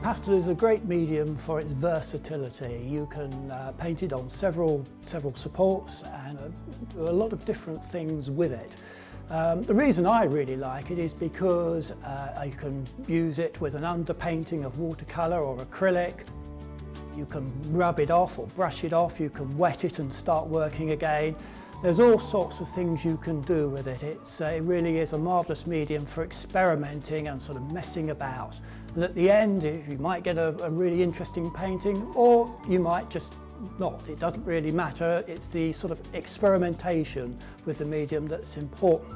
Pastel is a great medium for its versatility. You can paint it on several supports and do a lot of different things with it. The reason I really like it is because you can use it with an underpainting of watercolour or acrylic. You can rub it off or brush it off, you can wet it and start working again. There's all sorts of things you can do with it. It really is a marvellous medium for experimenting and sort of messing about. And at the end, you might get a really interesting painting, or you might just not. It doesn't really matter. It's the sort of experimentation with the medium that's important.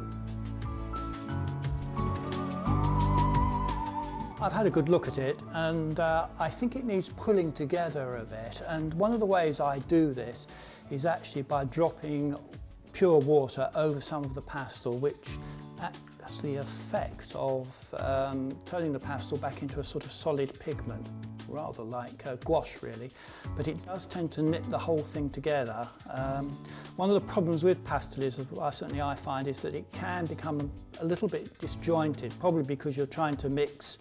I've had a good look at it, and I think it needs pulling together a bit. And one of the ways I do this is actually by dropping pure water over some of the pastel, which has the effect of turning the pastel back into a sort of solid pigment, rather like gouache really, but it does tend to knit the whole thing together. One of the problems with pastel is, certainly I find, is that it can become a little bit disjointed, probably because you're trying to mix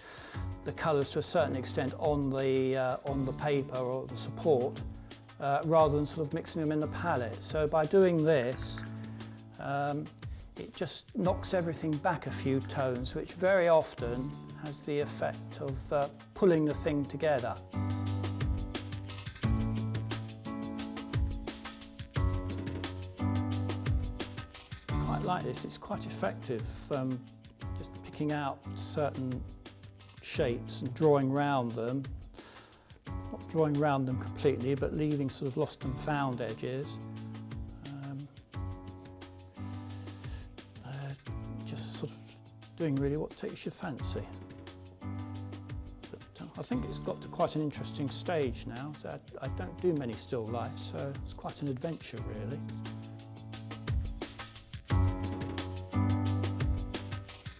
the colours to a certain extent on the paper or the support, rather than sort of mixing them in the palette. So by doing this, it just knocks everything back a few tones, which very often has the effect of pulling the thing together. I quite like this, it's quite effective, just picking out certain shapes and drawing round them. Not drawing round them completely, but leaving sort of lost and found edges. Just sort of doing really what takes your fancy. But I think it's got to quite an interesting stage now, so I don't do many still lifes, so it's quite an adventure really.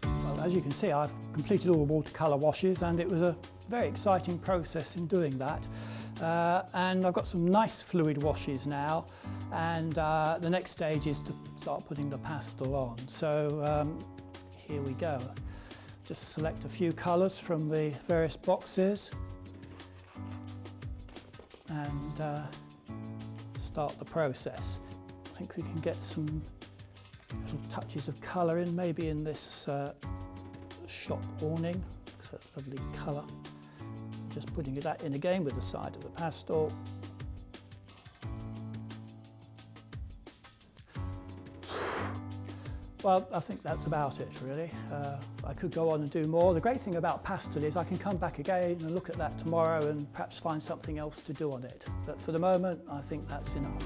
Well, as you can see, I've completed all the watercolour washes, and it was a very exciting process in doing that. And I've got some nice fluid washes now, and the next stage is to start putting the pastel on. So here we go. Just select a few colours from the various boxes and start the process. I think we can get some little touches of colour in, maybe in this shop awning. It's a lovely colour. Just putting that in again with the side of the pastel. Well, I think that's about it really. I could go on and do more. The great thing about pastel is I can come back again and look at that tomorrow and perhaps find something else to do on it. But for the moment, I think that's enough.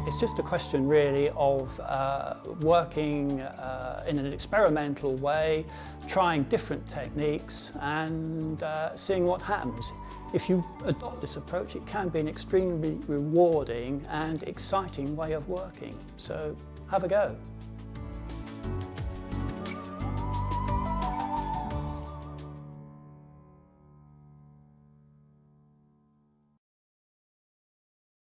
It's just a question really of working in an experimental way, trying different techniques and seeing what happens. If you adopt this approach, it can be an extremely rewarding and exciting way of working. So have a go.